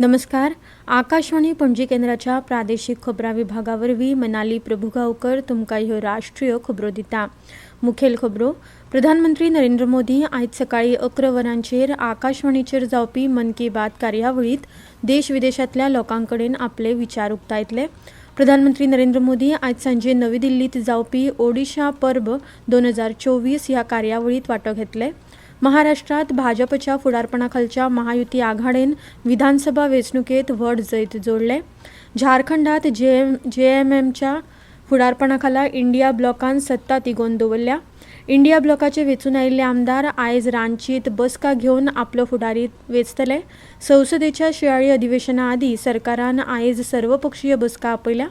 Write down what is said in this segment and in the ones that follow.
नमस्कार. आकाशवाणी पणजी केंद्राच्या प्रादेशीक खबरां विभागावरवीं मनाली प्रभुगांवकर तुमकां ह्यो राष्ट्रीय खबरो दिता. मुखेल खबरो. प्रधानमंत्री नरेंद्र मोदी आयज सकाळीं 11 वरांचेर आकाशवाणीचेर जावपी मन की बात कार्यावळींत देश विदेशांतल्या लोकांकडेन आपले विचार उक्तायतले. प्रधानमंत्री नरेंद्र मोदी आयज सांजे नवी दिल्लींत जावपी ओडिशा पर्ब 2024 ह्या कार्यावळींत वांटो घेतले. महाराष्ट्रांत भाजपच्या फुडारपणाखालच्या महायुती आघाडेन विधानसभा वेंचणुकेंत व्हड जैत जोडले. झारखंडांत जेएमएमच्या फुडारपणाखाला इंडिया ब्लॉकान सत्ता तिगोवन दवरल्या. इंडिया ब्लॉकाचे वेंचून आयिल्ले आमदार आयज रांचींत बसका घेवन आपलो फुडारी वेंचतले. संसदेच्या शिंयाळी अधिवेशना आदीं सरकारान आयज सर्वपक्षीय बसका आपयल्या.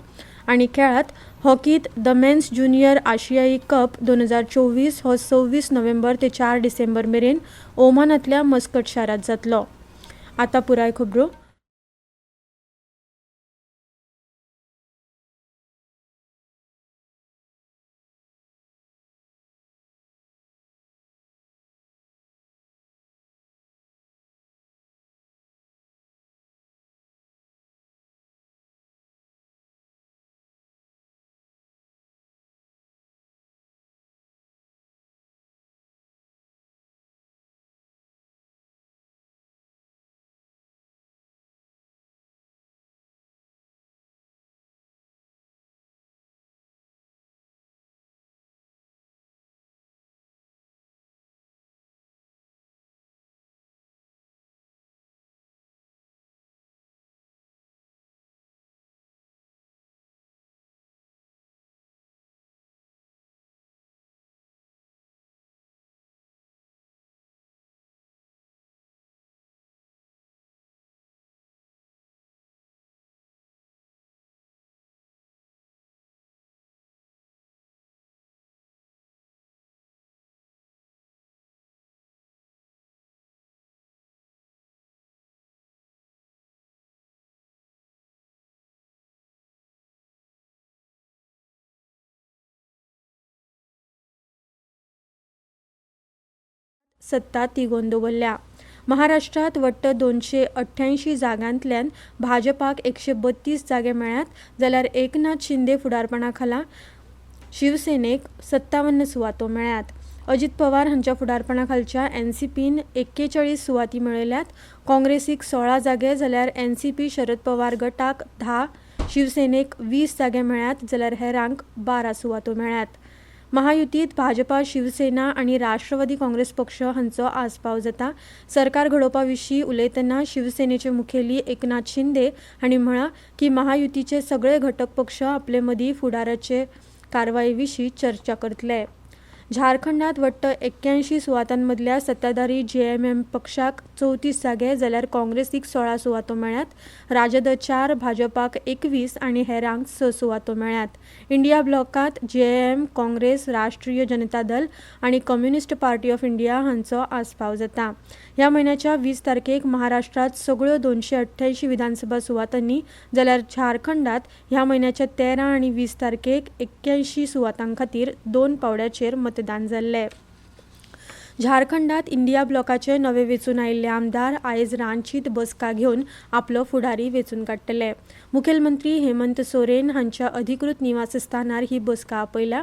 आनी खेळांत हॉकींत द मेन्स ज्युनियर आशियाई कप 2024 हो 26 नोव्हेंबर ते 4 डिसेंबर मेरेन ओमानांतल्या मस्कट शारांत जातलो. आतां पुराय खबरो. सत्ता तिगोवन दवरल्या. महाराष्ट्रांत वट्ट 288 जागांतल्यान भाजपाक 132 जागे मेळ्ळ्यात, जाल्यार एकनाथ शिंदे फुडारपणाखाला शिवसेनेक 57 सुवातो मेळ्ळ्यात. अजित पवार हांच्या फुडारपणाखालच्या एनसीपीन 41 सुवाती मेळयल्यात. काँग्रेसीक 16 जागे, जाल्यार एनसीपी शरद पवार गटाक 10, शिवसेनेक 20 जागे मेळ्ळ्यात, जाल्यार हेरांक 12 सुवातो मेळ्ळ्यात. महायुतींत भाजपा, शिवसेना आनी राष्ट्रवादी काँग्रेस पक्ष हांचो आस्पाव जाता. सरकार घडोवपा विशीं उलयतना शिवसेनेचे मुखेली एकनाथ शिंदे हांणी म्हळां की महायुतीचे सगळे घटक पक्ष आपले मदीं फुडाराचे कारवाये विशीं चर्चा करतले. झारखंडांत वट्ट 81 सुवातांमदल्या सत्ताधारी जेएमएम पक्षाक 34 जागे, जाल्यार काँग्रेसीक 16 सुवातो मेळ्ळ्यात. राजद 4, भाजपाक 21 आनी हेरांक 6 सुवातो मेळ्ळ्यात. इंडिया ब्लॉकांत जेएम, काँग्रेस, राष्ट्रीय जनता दल आनी कम्युनिस्ट पार्टी ऑफ इंडिया हांचो आस्पाव जाता. ह्या म्हयन्याच्या 20 तारखेक महाराष्ट्रांत सगळ्यो 288 विधानसभा सुवातांनी, जाल्यार झारखंडांत ह्या म्हयन्याच्या 13 आनी 20 तारखेक 81 सुवातां खातीर 2 पावड्याचेर मतदान जाल्ले. झारखंडांत इंडिया ब्लॉकाचे नवे वेंचून आयिल्ले आमदार आयज रांचींत बसका घेवन आपलो फुडारी वेंचून काडटले. मुखेलमंत्री हेमंत सोरेन हांच्या अधिकृत निवासस्थानार ही बसका आपयल्या.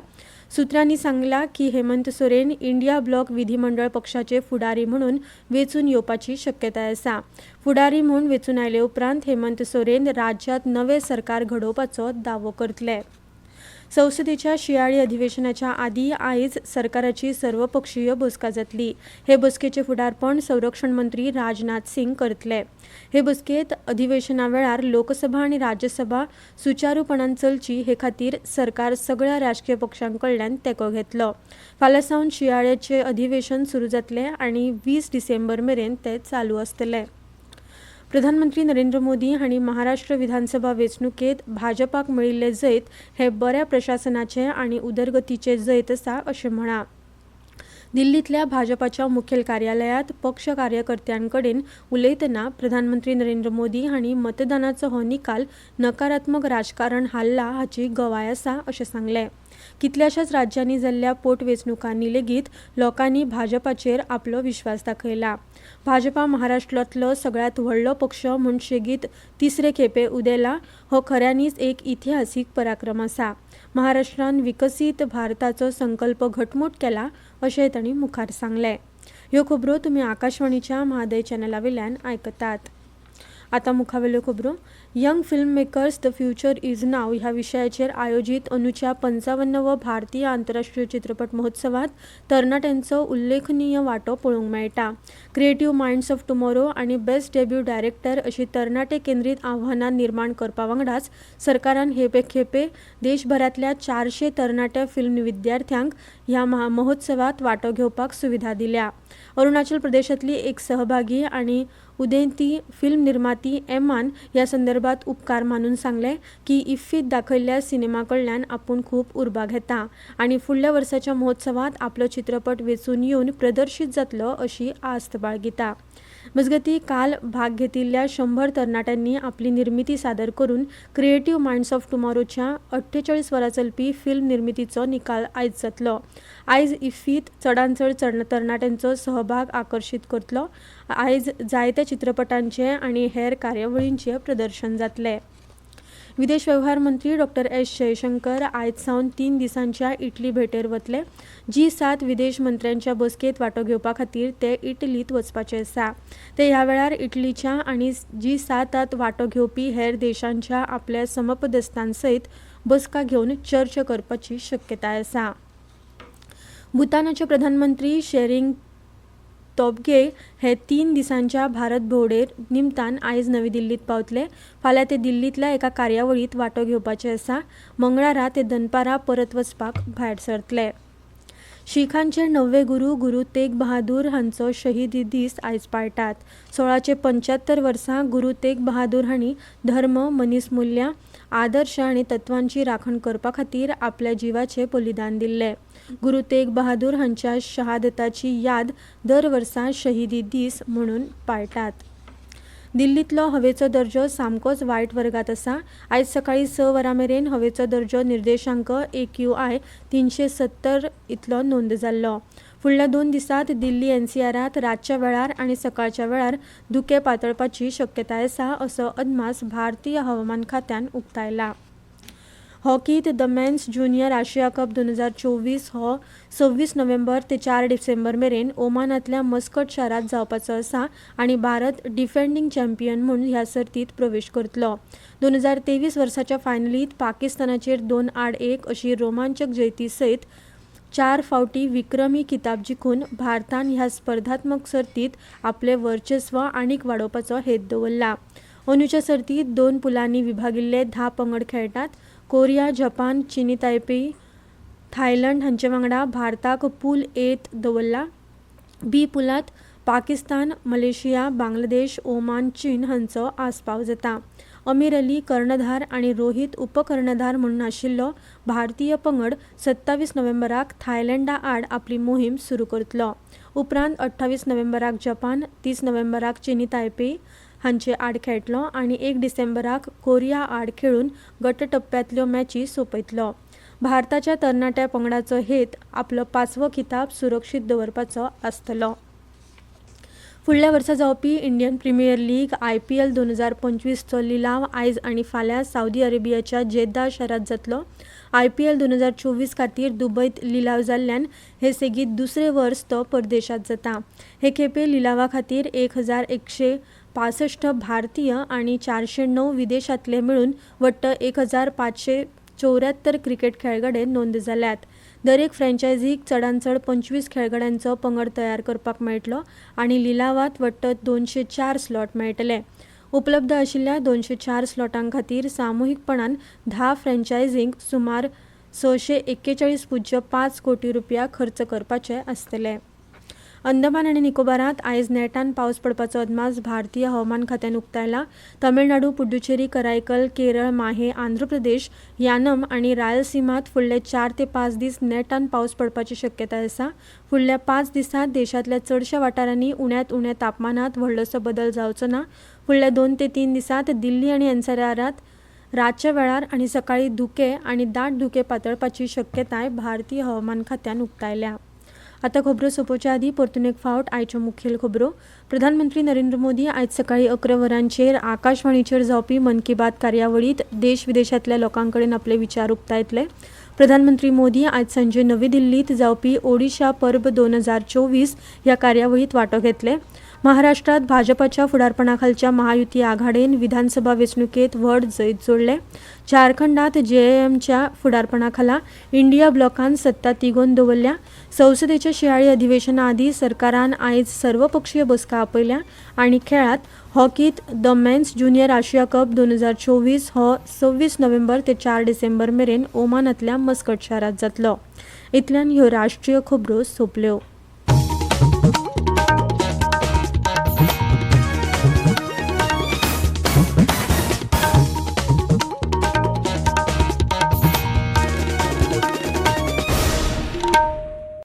सुत्रांनी सांगलां की हेमंत सोरेन इंडिया ब्लॉक विधिमंडळ पक्षाचे फुडारी म्हणून वेंचून येवपाची शक्यताय आसा. फुडारी म्हूण वेंचून आयले उपरांत हेमंत सोरेन राज्यांत नवे सरकार घडोवपाचो दावो करतले. संसदेच्या शिंयाळी अधिवेशनाच्या आदीं आयज सरकाराची सर्वपक्षीय बसका जातली. हे बसकेचे फुडारपण संरक्षण मंत्री राजनाथ सिंग करतले. हे बसकेंत अधिवेशना वेळार लोकसभा आनी राज्यसभा सुचारूपणान चलची हे खातीर सरकार सगळ्या राजकीय पक्षां कडल्यान तेंको घेतलो. फाल्यां सावन शिंयाळ्याचे अधिवेशन सुरू जातले आनी 20 डिसेंबर मेरेन ते चालू आसतले. प्रधानमंत्री नरेंद्र मोदी हांणी महाराष्ट्र विधानसभा वेंचणुकेंत भाजपाक मेळिल्ले जैत हे बऱ्या प्रशासनाचे आनी उदरगतीचे जैत आसा अशें म्हळां. दिल्लींतल्या भाजपाच्या मुखेल कार्यालयांत पक्ष कार्यकर्त्यांकडेन उलयतना प्रधानमंत्री नरेंद्र मोदी हांणी मतदानाचो हो निकाल नकारात्मक राजकारण हाल्ला हाची गवाय आसा अशें सांगलें. कितल्याशाच राज्यांनी जाल्ल्या पोटवेंचणुकांनी लेगीत लोकांनी भाजपाचेर आपलो विश्वास दाखयला. भाजपा महाराष्ट्रांतलो सगळ्यांत व्हडलो पक्ष म्हूण शेगीत तिसरे खेपे उदेला हो खऱ्यांनीच एक इतिहासीक पराक्रम आसा. महाराष्ट्रान विकसीत भारताचो संकल्प घटमूट केला अशेंय तांणी मुखार सांगलें. ह्यो खबरो तुमी आकाशवाणीच्या म्हादय चॅनला वयल्यान आयकतात. आतां मुखावेल्यो खबरो. Young film makers the future is नाव ह्या विशयाचेर आयोजीत अंदूच्या 55व भारतीय आंतरराष्ट्रीय चित्रपट महोत्सवात तरणाट्यांचो उल्लेखनीय वांटो पळोवंक मेळटा. क्रिएटिव्ह माइंड्स ऑफ टुमॉरो आनी बेस्ट डेब्यू डायरेक्टर अशीं तरणाटे केंद्रीत आव्हानां निर्माण करपा वांगडाच सरकारान हे खेपे देशभरांतल्या 400 तरणाट्या फिल्म विद्यार्थ्यांक ह्या महोत्सवात वांटो घेवपाक सुविधा दिल्या. अरुणाचल प्रदेशांतली एक सहभागी आनी उदेंती फिल्म निर्माती एमान ह्या संदर्भात उपकार मानून सांगले की इफ्फीत दाखयल्ल्या सिनेमा कडल्यान आपूण खूब उर्बा घेता आनी फुडल्या वर्साच्या महोत्सवात आपलो चित्रपट वेंचून येवन प्रदर्शीत जातलो अशी आस्त बाळगिता. मजगतीं काल भाग घेतिल्ल्या 100 तरणाट्यांनी आपली निर्मिती सादर करून क्रिएटिव्ह माइंड्स ऑफ टुमॉरोच्या 48 वरां चलपी फिल्म निर्मितीचो निकाल आयज जातलो. आयज इफ्फीत चडांत चड तरणाट्यांचो सहभाग आकर्शीत करतलो. आयज जायत्या चित्रपटांचे आनी हेर कार्यावळींचे प्रदर्शन जातलें. विदेश वेव्हार मंत्री डॉ. एस. जयशंकर आयज सावन 3 दिसांच्या इटली भेटेर वतले. G7 विदेश मंत्र्यांच्या बसकेत वांटो घेवपा खातीर ते इटलींत वचपाचे आसा. ते ह्या वेळार इटलीच्या आनी G7 वांटो घेवपी हेर देशांच्या आपल्या समपदस्थां सयत बसका घेवन चर्चा करपाची शक्यताय आसा. भूतानाचे प्रधानमंत्री शेरिंग तोबगे हे 3 दिसांच्या भारत भोंवडेर निमतान आयज नवी दिल्लीत पावतले. फाल्यां ते दिल्लींतल्या एका कार्यावळीत वांटो घेवपाचे आसा. मंगळारा ते दनपारां परत वचपाक भायर सरतले. शीखांचे 9वे गुरू तेग बहादूर हांचो शहिदी दीस आयज पाळटात. 1675 वर्सा गुरू तेग बहादूर हांणी धर्म, मनीसमुल्यां, आदर्श आनी तत्वांची राखण करपा खातीर आपल्या जिवाचें बलिदान दिल्लें. गुरू तेग बहादूर हांच्या शहादताची याद दर वर्सा शहिदी दीस म्हणून पाळटात. दिल्लींतलो हवेचो दर्जो सामकोच वायट वर्गात आसा. आयज सकाळीं 6 वरां मेरेन हवेचो दर्जो निर्देशांक AQI 370 इतलो नोंद जाल्लो. फुडल्या 2 दिसांत दिल्ली NCRांत रातच्या वेळार आनी सकाळच्या वेळार धुकें पातळपाची शक्यताय आसा असो अदमास भारतीय हवामान खात्यान उक्तायला. हॉकींत the men's junior Asia cup 2024 हो 26 नोव्हेंबर ते 4 डिसेंबर मेरेन ओमानांतल्या मस्कट शारांत जावपाचो आसा आनी भारत डिफेंडिंग चॅम्पियन म्हूण ह्या सर्तींत प्रवेश करतलो. 2023 वर्साच्या फायनलींत पाकिस्तानाचेर 2-1 अशी रोमांचक जैती सयत 4 फावटी विक्रमी किताब जिखून भारतान ह्या स्पर्धात्मक सर्तींत आपलें वर्चस्व आनीक वाडोवपाचो हेत दवरला. अंदूच्या सर्तींत 2 पुलांनी विभागिल्ले 10 पंगड खेळटात. कोरिया, जपान, चीनी तायपेई, थायलंड हांचे वांगडा भारताक पूल Aत दवरला. B पुलांत पाकिस्तान, मलेशिया, बांगलादेश, ओमान, चीन हांचो आस्पाव जाता. अमीर अली कर्णधार आनी रोहित उपकर्णधार म्हणून आशिल्लो भारतीय पंगड 27 नोव्हेंबराक थायलंडा आड आपली मोहीम सुरू करतलो. उपरांत 28 नोव्हेंबराक जपान, 30 नोव्हेंबराक चीनी तायपेई हांचे आड खेळटलो आनी 1 डिसेंबराक कोरिया आड खेळून गट टप्प्यांतल्यो मॅची सोंपयतलो. भारताच्या तरणाट्या पंगडाचो हेत आपलो 5वो किताब सुरक्षीत दवरपाचो आसतलो. फुडल्या वर्सा जावपी इंडियन प्रिमियर लीग IPL 2025 चो लिलाव आयज आनी फाल्यां सावदी अरेबियाच्या जेद्दा शारांत जातलो. IPL 2024 खातीर दुबयत लिलाव जाल्ल्यान हे सेगीत दुसरे वर्स तो परदेशांत जाता. हे खेपे लिलावा खातीर 1165 भारतीय आनी 409 विदेशांतले मेळून वट्ट 1574 क्रिकेट खेळगडे नोंद जाल्यात. दरेक फ्रँचायझीक चडांत चड 25 खेळगड्यांचो पंगड तयार करपाक मेळटलो आनी लिलावांत वट्ट 204 स्लॉट मेळटले. उपलब्ध आशिल्ल्या 204 स्लॉटां खातीर सामुहीकपणान 10 फ्रँचायझींक सुमार 641.5 कोटी रुपया खर्च करपाचे आसतले. अंदमान आनी निकोबारांत आयज नेटान पावस पडपाचो अदमास भारतीय हवामान खात्यान उक्तायला. तमिळनाडू, पुडुचेरी, करायकल, केरळ, माहे, आंध्र प्रदेश, यानम आनी रायलसीमांत फुडले 4 ते 5 दीस नेटान पावस पडपाची शक्यताय आसा. फुडल्या 5 दिसांत देशांतल्या चडशा वाठारांनी उण्यांत उण्या तापमानांत व्हडलोसो बदल जावचो ना. फुडल्या 2 ते 3 दिसांत दिल्ली आनी NCRांत रातच्या वेळार आनी सकाळी धुके आनी दाट धुके पातळपाची शक्यताय भारतीय हवामान खात्यान उक्तायल्या. आतां खबरो सोंपोवच्या आदीं परतून एक फावट आयच्यो मुखेल खबरो. प्रधानमंत्री नरेंद्र मोदी आयज सकाळी 11 वरांचेर आकाशवाणीचेर जावपी मन की बात कार्यावळींत देश विदेशांतल्या लोकां कडेन आपले विचार उक्तायतले. प्रधानमंत्री मोदी आयज सांजे नवी दिल्लींत जावपी ओडिशा पर्ब 2024 ह्या कार्यावळींत वांटो घेतले. महाराष्ट्रांत भाजपाच्या फुडारपणाखालच्या महायुती आघाडीन विधानसभा वेंचणुकेंत व्हड जैत जोडले. झारखंडांत जेएमच्या फुडारपणाखाला इंडिया ब्लॉकान सत्ता तिगोवन दवरल्या. संसदेच्या शिंयाळी अधिवेशना आदीं सरकारान आयज सर्वपक्षीय बसका आपयल्या. आनी खेळांत हॉकींत the men's junior Asia cup 2024 हो 26 नोव्हेंबर ते 4 डिसेंबर मेरेन ओमानांतल्या मस्कट शारांत जातलो. इतल्यान ह्यो राष्ट्रीय खबरो सोंपल्यो.